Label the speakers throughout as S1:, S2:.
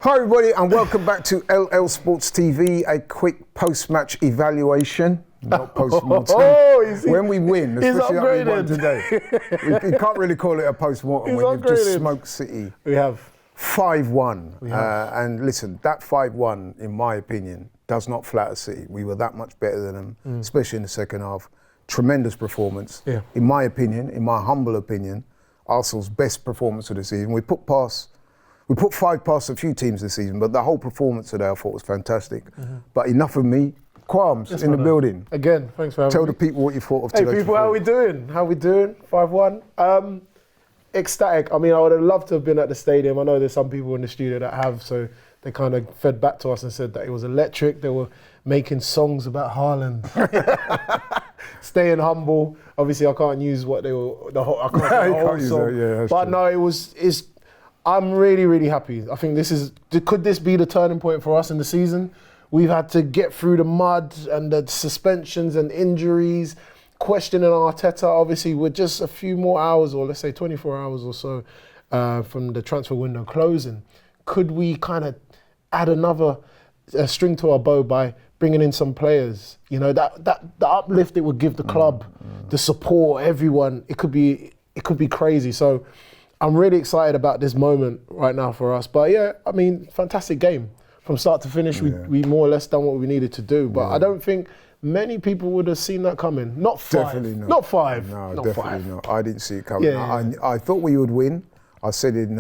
S1: Hi everybody and welcome back to LL Sports TV, a quick post-match evaluation, not post-mortem. When we win, especially like we won today, we can't really call it a post-mortem when you've just smoked City.
S2: We have.
S1: 5-1, and listen, that 5-1, in my opinion, does not flatter City. We were that much better than them, especially in the second half. Tremendous performance. Yeah. In my opinion, in my humble opinion, Arsenal's best performance of the season. We put 5 past a few teams this season, but the whole performance today I thought was fantastic. But enough of me. Qualms in the building.
S2: Again, thanks for having me.
S1: Tell the people what you thought of today.
S2: Hey people, how we doing? 5-1. Ecstatic. I mean, I would have loved to have been at the stadium. I know there's some people in the studio that have, so they kind of fed back to us and said that it was electric. They were making songs about Haaland. Staying humble. Obviously, I can't use what they were, I can't use the whole song. But true. No, I'm really, really happy. I think could this be the turning point for us in the season? We've had to get through the mud and the suspensions and injuries, questioning Arteta. Obviously, we're just a few more hours, or let's say 24 hours or so from the transfer window closing. Could we kind of add another string to our bow by bringing in some players? You know, the uplift it would give the club, the support, everyone. It could be crazy. So I'm really excited about this moment right now for us. But yeah, I mean, fantastic game. From start to finish, we more or less done what we needed to do. But I don't think many people would have seen that coming. Not 5. Definitely not. Not 5.
S1: No,
S2: not
S1: definitely
S2: 5.
S1: not. I didn't see it coming. I thought we would win. I said in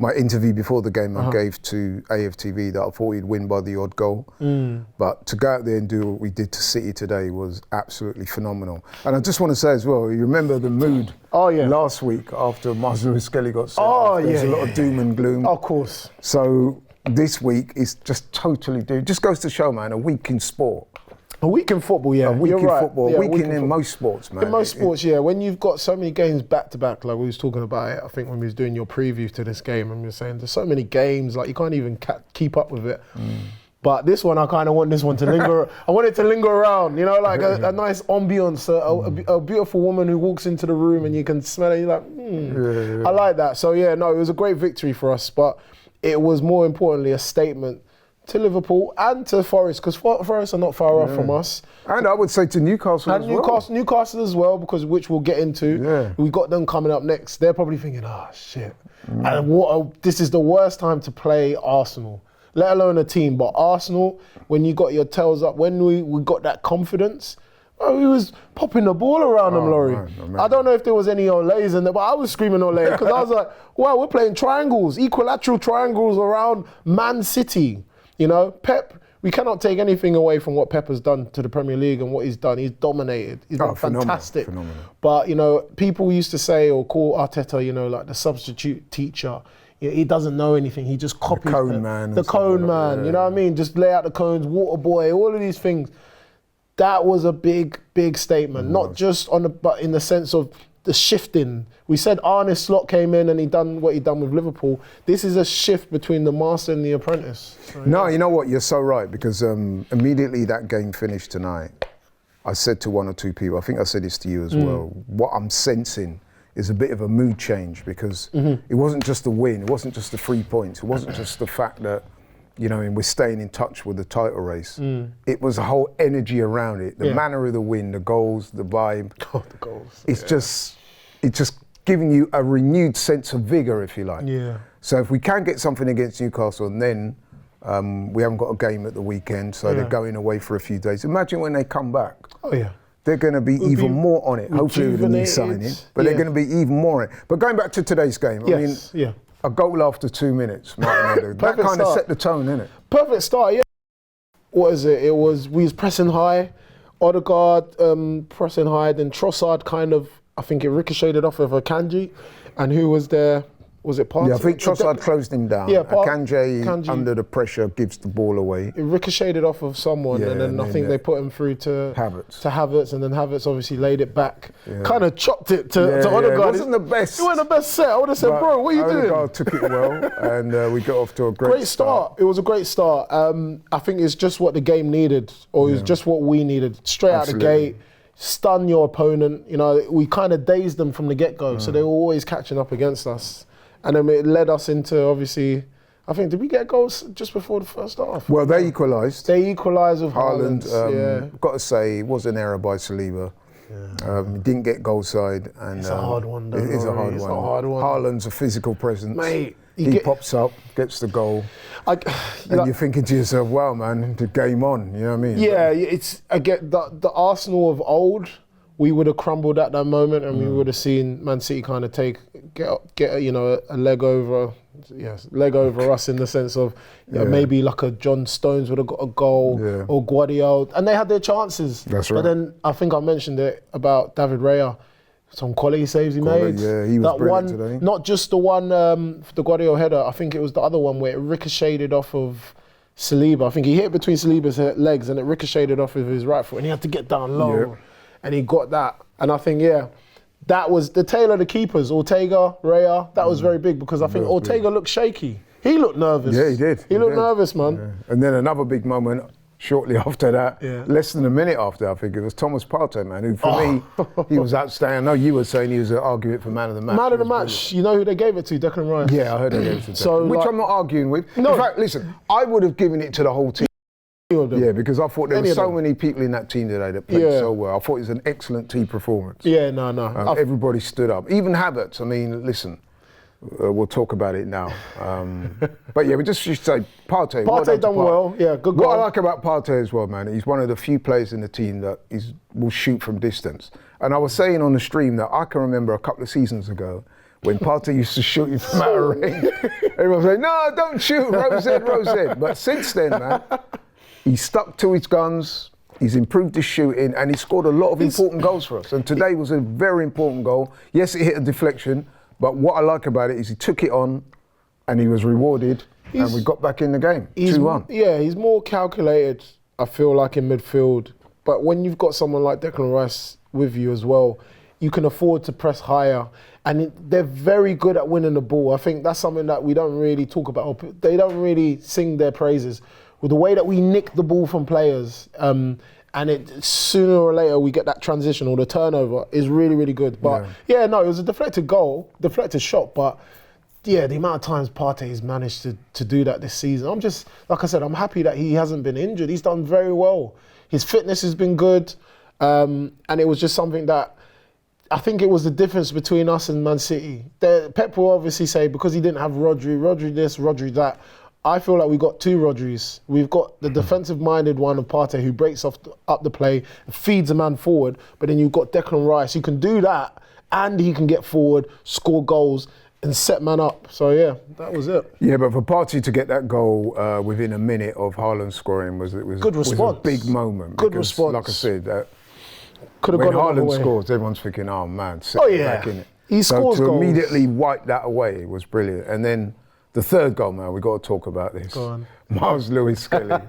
S1: my interview before the game I gave to AFTV that I thought we'd win by the odd goal. But to go out there and do what we did to City today was absolutely phenomenal. And I just want to say as well, you remember the mood last week after Lewis-Skelly got sent off? There was a lot of doom and gloom.
S2: Of course.
S1: So this week is just totally just goes to show, man, a week in sport.
S2: A week in football,
S1: A week in football, a week in most sports, man.
S2: In most sports, when you've got so many games back to back, like we was talking about it, I think when we was doing your preview to this game, and we were saying there's so many games, like you can't even keep up with it. But this one, I kind of want this one to linger. I want it to linger around, you know, like a nice ambience, a beautiful woman who walks into the room and you can smell it, you're like, I like that. So yeah, no, it was a great victory for us, but it was more importantly a statement to Liverpool and to Forest, because Forest are not far off from us. And
S1: I would say to Newcastle as well.
S2: Newcastle as well, because which we'll get into. We got them coming up next. They're probably thinking, shit. And this is the worst time to play Arsenal, let alone a team. But Arsenal, when you got your tails up, when we got that confidence, we was popping the ball around them, Laurie. Man. I don't know if there was any Olays in there, but I was screaming Olay because I was like, wow, we're playing triangles, equilateral triangles around Man City. You know, Pep, we cannot take anything away from what Pep has done to the Premier League and what he's done. He's dominated. He's been fantastic. Phenomenal. But, you know, people used to say or call Arteta, you know, like the substitute teacher. He doesn't know anything. He just copies
S1: the cone man.
S2: The cone man, you know what I mean? Just lay out the cones, water boy, all of these things. That was a big, big statement. Not just but in the sense of the shifting. We said Arne Slot came in and he done what he done with Liverpool. This is a shift between the master and the apprentice. So,
S1: no, you know what? You're so right, because immediately that game finished tonight, I said to 1 or 2 people, I think I said this to you as well, what I'm sensing is a bit of a mood change, because it wasn't just the win, it wasn't just the 3 points, it wasn't just the fact that, you know, and we're staying in touch with the title race. It was a whole energy around it, the manner of the win, the goals, the vibe.
S2: Oh, the goals.
S1: It's just giving you a renewed sense of vigour, if you like. So if we can get something against Newcastle, and then we haven't got a game at the weekend, so they're going away for a few days. Imagine when they come back. They're going to be even more on it. Hopefully with a new signing, but they're going to be even more on it. But going back to today's game, I mean, a goal after 2 minutes, that kind of set the tone, innit?
S2: Perfect start, What is it? We was pressing high, Odegaard pressing high, then Trossard kind of, I think it ricocheted off of Akanji, and who was there? Was it Partey?
S1: Yeah, I think Trossard closed him down. Akanji, under the pressure, gives the ball away.
S2: It ricocheted off of someone, and then I think they put him through to Havertz, and then Havertz obviously laid it back, kind of chopped it to Odegaard.
S1: It wasn't the best.
S2: It wasn't the best set. I would have said, bro, what are you doing?
S1: Odegaard took it well, and we got off to a great start.
S2: It was a great start. I think it's just what the game needed, or it was just what we needed. Straight out the gate. Stun your opponent. You know, we kind of dazed them from the get-go, so they were always catching up against us. And then it led us into, obviously, I think, did we get goals just before the first half?
S1: Well, they equalised.
S2: They equalised with
S1: Haaland. Got to say, it was an error by Saliba. Yeah. Didn't get goal side. And,
S2: it's a hard one, though.
S1: It is a hard one. Haaland's a physical presence.
S2: Mate.
S1: He pops up, gets the goal. And you're thinking to yourself, wow, man, the game on. You know what I mean?
S2: Yeah, it's, again, the Arsenal of old, we would have crumbled at that moment, and we would have seen Man City kind of get a leg over us in the sense of maybe like a John Stones would have got a goal or Guardiola, and they had their chances.
S1: That's right.
S2: But then I think I mentioned it about David Raya. Some quality saves he made.
S1: Yeah, he was brilliant
S2: one,
S1: today.
S2: Not just the one, the Guardiola header. I think it was the other one where it ricocheted off of Saliba. I think he hit it between Saliba's legs and it ricocheted off of his right foot, and he had to get down low, and he got that. And I think that was the tale of the keepers. Ortega, Raya. That was very big because I think Ortega looked shaky. He looked nervous.
S1: Yeah, he did.
S2: He looked nervous, man.
S1: Yeah. And then another big moment. Shortly after that, less than a minute after, I think it was Thomas Partey, man, who for me, he was outstanding. I know you were saying he was an argument for man of the match.
S2: Man of the match, you know who they gave it to? Declan Rice.
S1: Yeah, I heard they gave it to Declan, which I'm not arguing with.
S2: No.
S1: In fact, listen, I would have given it to the whole team. Yeah, because I thought there were so many people in that team today that played so well. I thought it was an excellent team performance.
S2: Yeah, no.
S1: Everybody stood up. Even Havertz, I mean, listen. We'll talk about it now. But yeah, we just should say Partey.
S2: Partey done well. Yeah, good goal.
S1: What I like about Partey as well, man, he's one of the few players in the team that will shoot from distance. And I was saying on the stream that I can remember a couple of seasons ago when Partey used to shoot you from out of range. Everyone was like, no, don't shoot, Rose. But since then, man, he's stuck to his guns. He's improved his shooting and he scored a lot of important goals for us. And today was a very important goal. Yes, it hit a deflection. But what I like about it is he took it on and he was rewarded and we got back in the game, 2-1.
S2: Yeah, he's more calculated, I feel like, in midfield. But when you've got someone like Declan Rice with you as well, you can afford to press higher. And they're very good at winning the ball. I think that's something that we don't really talk about. They don't really sing their praises. With the way that we nick the ball from players, and sooner or later we get that transition or the turnover is really, really good. But it was a deflected shot. But the amount of times Partey's managed to do that this season, I'm just, like I said, I'm happy that he hasn't been injured. He's done very well. His fitness has been good, and it was just something that I think it was the difference between us and Man City. Pep will obviously say because he didn't have Rodri this, Rodri that. I feel like we've got two Rodris. We've got the defensive-minded one of Partey who breaks up the play, feeds a man forward, but then you've got Declan Rice who can do that and he can get forward, score goals and set man up. So yeah, that was it.
S1: Yeah, but for Partey to get that goal within a minute of Haaland scoring was
S2: good response.
S1: Was a big moment.
S2: Good response.
S1: Like I said,
S2: could have
S1: when
S2: gone
S1: Haaland scores, everyone's thinking, oh man, back in it.
S2: He scores goals.
S1: Immediately wipe that away was brilliant. And then the third goal, man, we've got to talk about this.
S2: Go on.
S1: Miles Lewis-Skelly.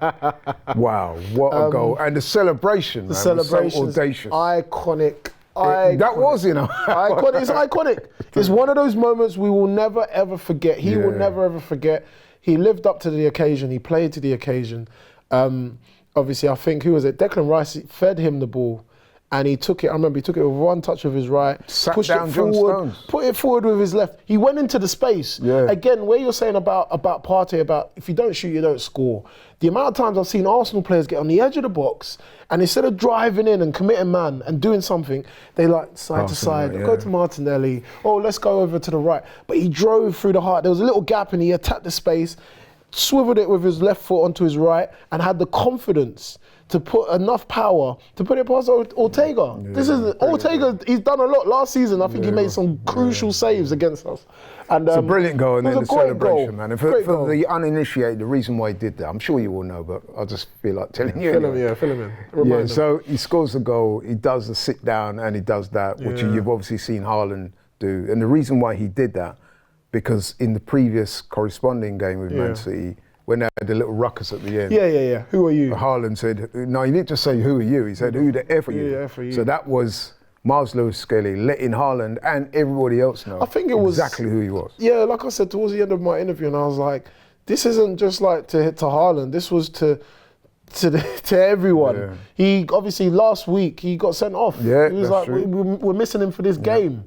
S1: Wow, what a goal. And the celebration,
S2: was
S1: so audacious.
S2: Iconic.
S1: That was,
S2: iconic. It's iconic. It's one of those moments we will never, ever forget. He will never, ever forget. He lived up to the occasion. He played to the occasion. Obviously, I think, who was it? Declan Rice fed him the ball. And he took it, I remember he took it with one touch of his right, pushed it forward, put it forward with his left. He went into the space. Yeah. Again, where you're saying about Partey, about if you don't shoot, you don't score. The amount of times I've seen Arsenal players get on the edge of the box and instead of driving in and committing man and doing something, they like side to side, go to Martinelli, let's go over to the right. But he drove through the heart. There was a little gap and he attacked the space, swiveled it with his left foot onto his right and had the confidence to put enough power to put it past Ortega. Ortega, he's done a lot. Last season, I think he made some crucial saves against us. And,
S1: it's a brilliant goal, and then the celebration,
S2: goal.
S1: man. And for the uninitiated, the reason why he did that, I'm sure you all know, but I'll just feel like telling you.
S2: Fill him in.
S1: So he scores the goal, he does the sit down, and he does that, which you've obviously seen Haaland do. And the reason why he did that, because in the previous corresponding game with Man City, when they had the little ruckus at the end.
S2: Yeah. Who are you?
S1: Haaland said, no, you need to say, who are you? He said, who the F are you?
S2: F are you?
S1: So that was Miles Lewis-Skelly letting Haaland and everybody else know
S2: I think it was
S1: exactly who he was.
S2: Yeah, like I said, towards the end of my interview, and I was like, this isn't just like to Haaland, this was to everyone. Yeah. He, obviously, last week, he got sent off.
S1: Yeah,
S2: he was like, we're missing him for this game.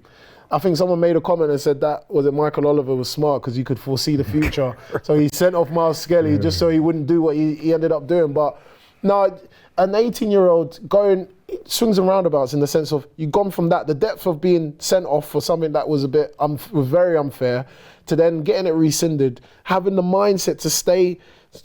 S2: I think someone made a comment and said that Michael Oliver was smart because he could foresee the future. So he sent off Lewis-Skelly just so he wouldn't do what he ended up doing. But no, an 18-year-old going swings and roundabouts in the sense of you've gone from that, the depth of being sent off for something that was was very unfair, to then getting it rescinded, having the mindset to stay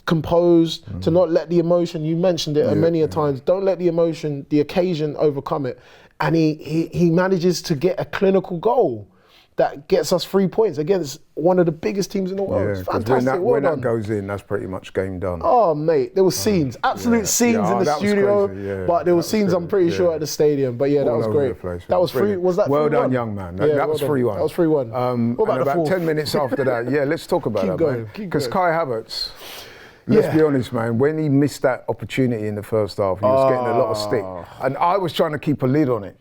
S2: composed, to not let the emotion, you mentioned it many a times, don't let the emotion, the occasion overcome it. And he manages to get a clinical goal that gets us 3 points against one of the biggest teams in the world. It's fantastic.
S1: When that goes in, that's pretty much game done.
S2: Oh, mate, there were scenes, absolute scenes in the studio, but there were scenes, I'm pretty sure, at the stadium. But yeah, that was great. That was free. Was that 3-1?
S1: Well done, young man. That was 3-1.
S2: That was 3-1.
S1: What about 10 minutes after that? Let's talk about that, man. Because Kai Havertz, let's be honest, man, when he missed that opportunity in the first half, he was getting a lot of stick. And I was trying to keep a lid on it.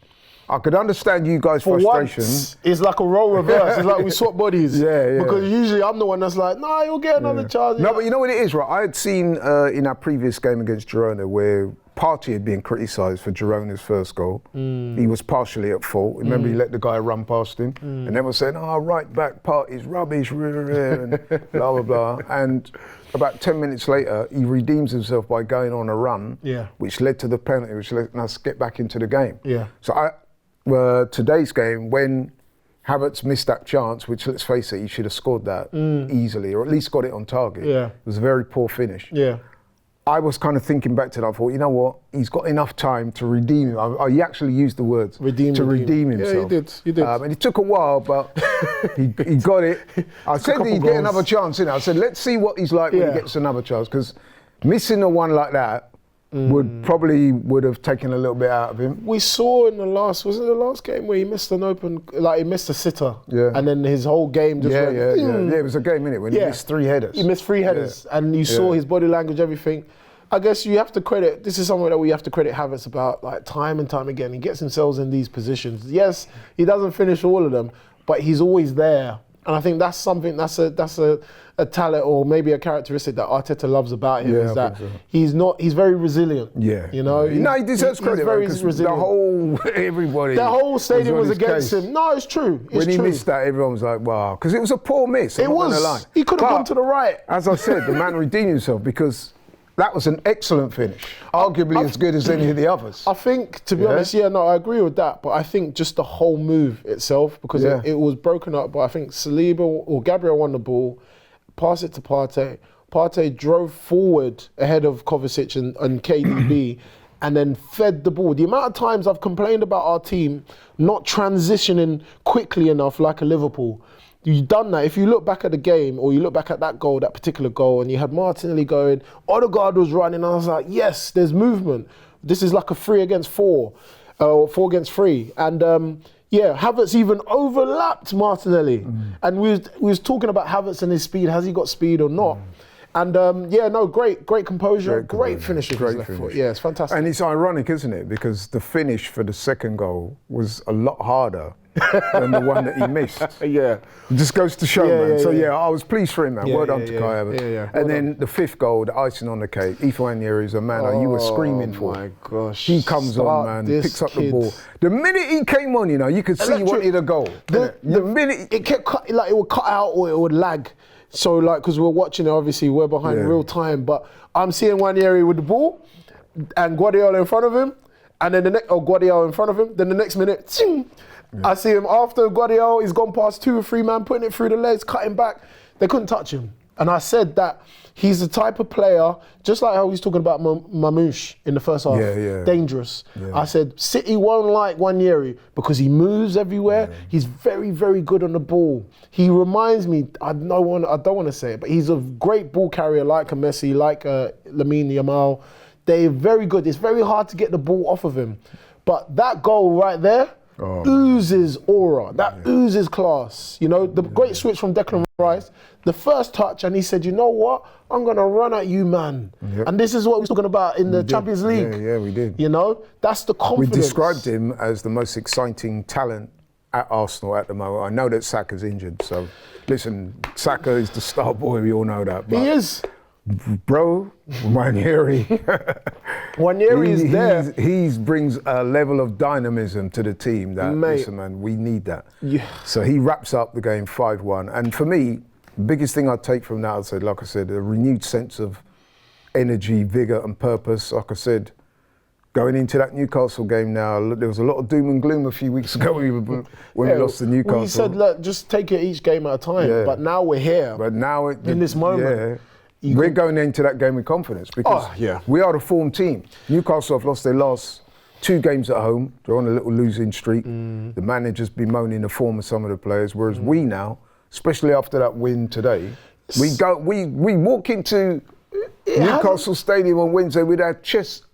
S1: I could understand you guys' frustration.
S2: Once, it's like a role reverse. It's like we swap bodies. Because usually I'm the one that's like, nah, you'll get another chance.
S1: No, but you know what it is, right? I had seen in our previous game against Girona where Partey had been criticised for Girona's first goal. He was partially at fault. Remember, he let the guy run past him. And everyone was saying, right back, Partey's rubbish, and blah, blah, blah. And about 10 minutes later, he redeems himself by going on a run, which led to the penalty, which let us get back into the game. So today's game, when Havertz missed that chance, which, let's face it, he should have scored that easily, or at least got it on target. It was a very poor finish. I was kind of thinking back to that. I thought, you know what? He's got enough time to redeem him. He actually used the words redeem himself.
S2: Yeah, he did.
S1: And it took a while, but he got it. I said he'd get another chance. I said, let's see what he's like when he gets another chance, because missing a one like that would have taken a little bit out of him.
S2: We saw in the last game where he missed he missed a sitter, and then his whole game just went.
S1: It was a game, innit, when he missed 3 headers.
S2: He missed 3 headers, and you saw his body language, everything. I guess you have to credit, this is something that we have to credit Havertz about, like time and time again. He gets himself in these positions. Yes, he doesn't finish all of them, but he's always there. And I think that's something, that's a talent, or maybe a characteristic that Arteta loves about him, is that he's very resilient.
S1: You know? He deserves credit, very resilient. The whole
S2: stadium was against him. No, it's true.
S1: When he missed that, everyone was like, wow. Because it was a poor miss.
S2: It was. He could have gone to the right.
S1: As I said, the man redeemed himself, because that was an excellent finish, arguably as good as any of the others.
S2: I think, to be honest, I agree with that. But I think just the whole move itself, because it was broken up. But I think Saliba or Gabriel won the ball, passed it to Partey. Partey drove forward ahead of Kovacic and KDB, and then fed the ball. The amount of times I've complained about our team not transitioning quickly enough like a Liverpool. You've done that. If you look back at the game, or you look back at that particular goal, and you had Martinelli going, Odegaard was running, and I was like, yes, there's movement. This is like a 3 against 4, or 4 against 3. And Havertz even overlapped Martinelli. And we was talking about Havertz and his speed. Has he got speed or not? And great composure, great finish with his left foot. Yeah, it's fantastic.
S1: And it's ironic, isn't it? Because the finish for the second goal was a lot harder than the one that he missed. It just goes to show, man. So I was pleased for him, man. Well done to Kai Havertz. And then the 5th goal, the icing on the cake. Ethan Wannier is a man you were screaming for.
S2: Oh my gosh!
S1: He comes on, man. Picks up the ball. The minute he came on, you could see he wanted a goal. The minute
S2: it kept it would cut out or it would lag. So because we're watching it, obviously we're behind real time. But I'm seeing Wannier with the ball, and Guardiola in front of him, and then Guardiola in front of him. Then the next minute, I see him after Guardiola. He's gone past 2 or 3 man, putting it through the legs, cutting back. They couldn't touch him. And I said that he's the type of player, just like how he's talking about Mamouche in the first half, dangerous. I said, City won't like Wannier because he moves everywhere. He's very, very good on the ball. He reminds me, I don't want to say it, but he's a great ball carrier like a Messi, like Lamine Yamal. They're very good. It's very hard to get the ball off of him. But that goal right there oozes aura. That oozes class. The great switch from Declan Rice, the first touch, and he said, you know what? I'm going to run at you, man. And this is what we're talking about in the Champions League.
S1: Yeah, we did.
S2: That's the confidence.
S1: We described him as the most exciting talent at Arsenal at the moment. I know that Saka's injured, so listen, Saka is the star boy, we all know that. But
S2: he is.
S1: Bro, Wannier,
S2: Werri is there.
S1: He brings a level of dynamism to the team that, listen, man, we need that.
S2: Yeah.
S1: So he wraps up the game 5-1. And for me, the biggest thing I take from that, like I said, a renewed sense of energy, vigour and purpose. Like I said, going into that Newcastle game now, there was a lot of doom and gloom a few weeks ago when we lost to Newcastle.
S2: Well, you said, look, just take it each game at a time. Yeah. But now we're here.
S1: But now
S2: in this moment.
S1: Yeah, we're going into that game with confidence because we are the form team. Newcastle have lost their last 2 games at home. They're on a little losing streak. The manager's bemoaning the form of some of the players, whereas we now, especially after that win today, we walk into Newcastle Stadium on Wednesday with our chests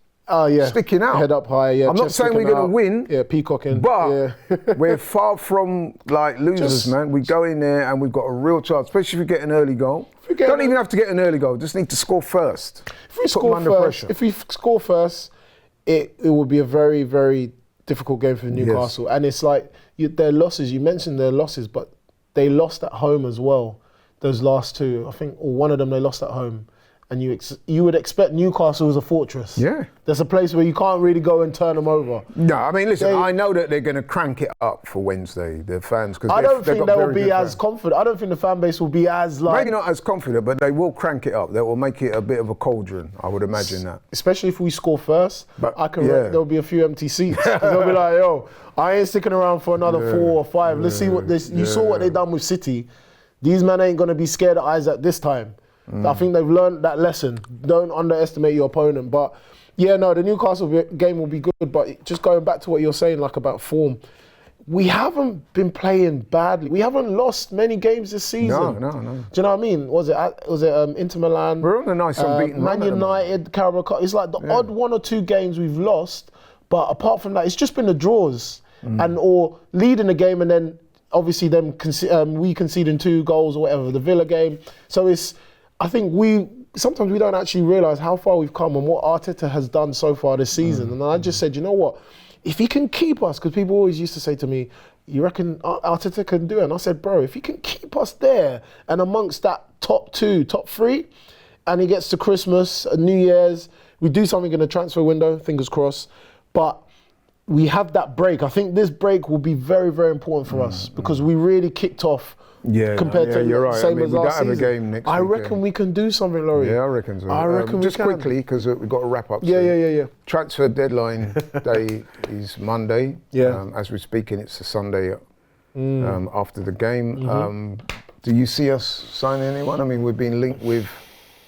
S1: sticking out.
S2: Head up high, yeah.
S1: I'm not saying we're going to win.
S2: Yeah, peacocking.
S1: But we're far from like losers, man. We go in there and we've got a real chance, especially if we get an early goal. Don't even have to get an early goal, just need to score first.
S2: If we score first, it will be a very, very difficult game for Newcastle. Yes. And it's like their losses, you mentioned their losses, but they lost at home as well. Those last 2, I think, or one of them they lost at home. And you would expect Newcastle as a fortress. Yeah. There's a place where you can't really go and turn them over.
S1: No, I mean, listen, I know that they're going to crank it up for Wednesday, the fans.
S2: I don't think they will be as confident. I don't think the fan base will be as
S1: maybe not as confident, but they will crank it up. They will make it a bit of a cauldron, I would imagine that.
S2: Especially if we score first, but I can reckon there'll be a few empty seats. They'll be like, yo, I ain't sticking around for another 4 or 5. Let's see what this... You saw what they done with City. These men ain't going to be scared of Isaac this time. I think they've learned that lesson. Don't underestimate your opponent. But yeah, no, the Newcastle game will be good. But just going back to what you're saying, like about form, we haven't been playing badly. We haven't lost many games this season.
S1: No.
S2: Do you know what I mean? Was it Inter Milan?
S1: We're on a nice unbeaten
S2: Man United, Carabao Cup. It's like the odd 1 or 2 games we've lost. But apart from that, it's just been the draws or leading the game and then obviously we conceding 2 goals or whatever, the Villa game. So I think sometimes we don't actually realise how far we've come and what Arteta has done so far this season. And I just said, you know what? If he can keep us, because people always used to say to me, you reckon Arteta can do it? And I said, bro, if he can keep us there and amongst that top 2, top 3, and he gets to Christmas, New Year's, we do something in the transfer window, fingers crossed. But we have that break. I think this break will be very, very important for us because we really kicked off compared to
S1: you're right.
S2: Same as last season.
S1: We don't have a game next week.
S2: I reckon we can do something, Laurie.
S1: Yeah, I reckon so.
S2: I reckon
S1: just quickly, because we've got to wrap up
S2: soon. Yeah.
S1: Transfer deadline day is Monday. Yeah. As we're speaking, it's a Sunday after the game. Do you see us signing anyone? I mean, we've been linked with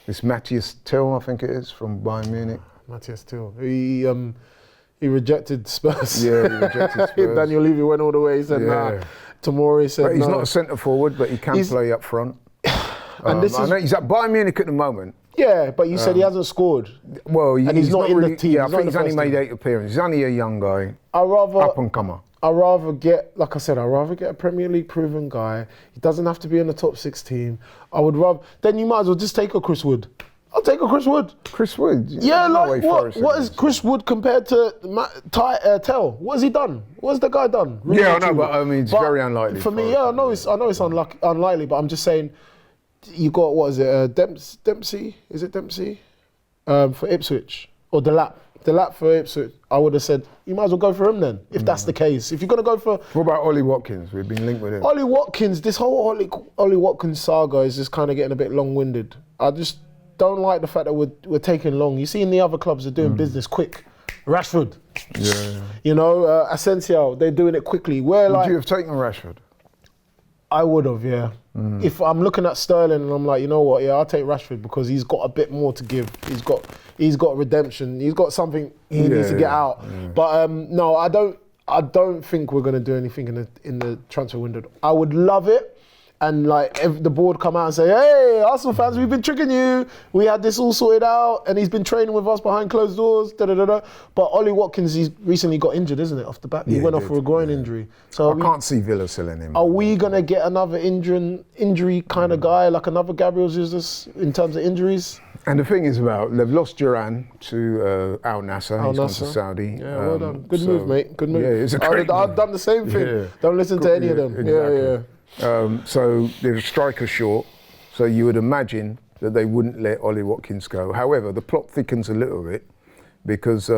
S1: this Matthias Till, I think it is, from Bayern Munich.
S2: Matthias Till. He rejected Spurs.
S1: Yeah, he rejected Spurs.
S2: Daniel Levy went all the way. He said, nah. Tomori said,
S1: but he's not a centre forward, but he can play up front. I know he's at Bayern Munich at the moment.
S2: Yeah, but you said he hasn't scored.
S1: Well,
S2: he's not in the team.
S1: Yeah, I think he's only made 8 appearances. He's only a young guy. Up and comer.
S2: I'd rather get a Premier League proven guy. He doesn't have to be in the top 6 team. Then you might as well just take a Chris Wood. I'll take a Chris Wood.
S1: Chris Wood?
S2: Yeah, like what is Chris Wood compared to Tell? What has he done? What has the guy done?
S1: Really I know, but I mean, it's very unlikely.
S2: For me, I know it's unlikely, but I'm just saying, you got, what is it, Dempsey? Is it Dempsey? For Ipswich. Or Delap for Ipswich. I would have said, you might as well go for him then, if that's the case. If you're going to go for...
S1: What about Ollie Watkins? We've been linked with him.
S2: Ollie Watkins, this whole Ollie Watkins saga is just kind of getting a bit long-winded. I just don't like the fact that we're taking long. You see in the other clubs, they're doing business quick. Rashford.
S1: Yeah.
S2: You know, Asensio, they're doing it quickly. Would
S1: you have taken Rashford?
S2: I would have, yeah. If I'm looking at Sterling and I'm like, you know what, I'll take Rashford because he's got a bit more to give. He's got redemption. He's got something he needs to get out. Yeah. But no, I don't think we're going to do anything in the transfer window. I would love it. And like, if the board come out and say, hey, Arsenal fans, we've been tricking you. We had this all sorted out, and he's been training with us behind closed doors. But Ollie Watkins, he's recently got injured, isn't it? Off the back, he went off for a groin injury. So
S1: I can't see Villa selling him.
S2: Are we gonna get another injury kind of guy, like another Gabriel Jesus in terms of injuries?
S1: And the thing is they've lost Duran to Al Nassr. He's gone to Saudi.
S2: Yeah, well done. Good move, mate. Good move.
S1: Yeah, it's a great move.
S2: I've done the same thing. Yeah. Don't listen to any of them.
S1: Exactly.
S2: Yeah.
S1: So there's a striker short, so you would imagine that they wouldn't let Ollie Watkins go. However, the plot thickens a little bit because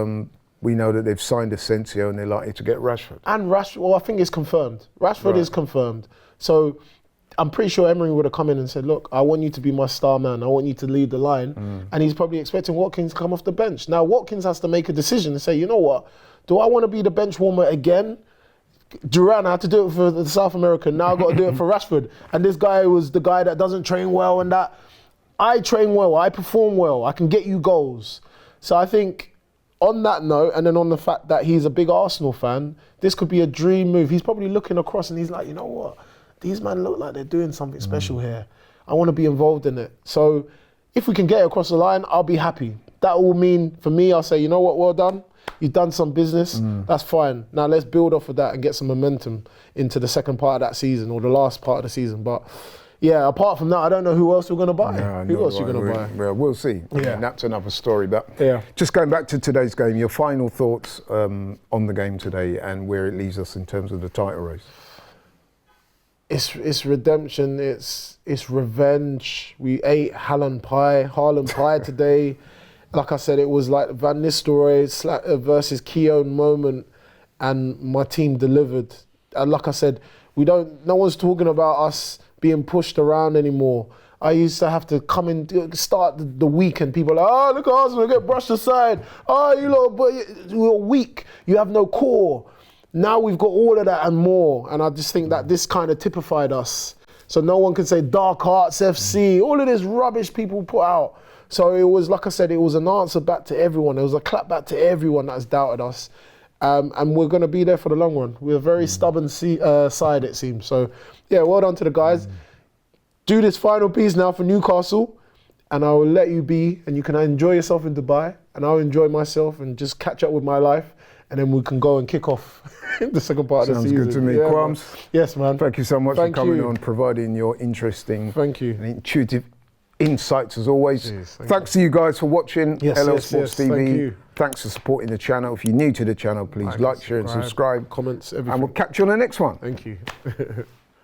S1: we know that they've signed Asensio and they're likely to get Rashford.
S2: And Rashford, well, I think it's confirmed. Rashford is confirmed. So I'm pretty sure Emery would have come in and said, look, I want you to be my star man. I want you to lead the line. And he's probably expecting Watkins to come off the bench. Now, Watkins has to make a decision and say, you know what? Do I want to be the bench warmer again? Duran had to do it for the South American. Now I've got to do it for Rashford. And this guy was the guy that doesn't train well and that. I train well. I perform well. I can get you goals. So I think on that note, and then on the fact that he's a big Arsenal fan, this could be a dream move. He's probably looking across and he's like, you know what? These men look like they're doing something special here. I want to be involved in it. So if we can get it across the line, I'll be happy. That will mean, for me, I'll say, you know what, well done. You've done some business, that's fine. Now let's build off of that and get some momentum into the second part of that season or the last part of the season. But yeah, apart from that, I don't know who else we're going to buy. Who else you're going to buy?
S1: Well, we'll see.
S2: Yeah.
S1: That's another story. But
S2: yeah.
S1: Just going back to today's game, your final thoughts on the game today and where it leaves us in terms of the title race.
S2: It's redemption, it's revenge. We ate Haaland pie today. Like I said, it was like Van Nistelrooy versus Keown moment, and my team delivered. And like I said, no one's talking about us being pushed around anymore. I used to have to come in, start the week, and people are like, oh, look at Arsenal, get brushed aside. Oh, you lot, but you're weak. You have no core. Now we've got all of that and more, and I just think that this kind of typified us. So no one can say Dark Arts FC, all of this rubbish people put out. So it was, like I said, it was an answer back to everyone. It was a clap back to everyone that has doubted us. And we're going to be there for the long run. We're a very stubborn side, it seems. So, yeah, well done to the guys. Do this final piece now for Newcastle, and I will let you be, and you can enjoy yourself in Dubai, and I'll enjoy myself and just catch up with my life, and then we can go and kick off the second part of the season.
S1: Sounds good to me.
S2: Yeah,
S1: Quams,
S2: yes, man.
S1: Thank you so much for coming on, providing your interesting and intuitive insights as always. Thanks to you guys for watching LL Sports TV.
S2: Thank you.
S1: Thanks for supporting the channel. If you're new to the channel, please like, share and subscribe.
S2: Comments, everything.
S1: And we'll catch you on the next one.
S2: Thank you.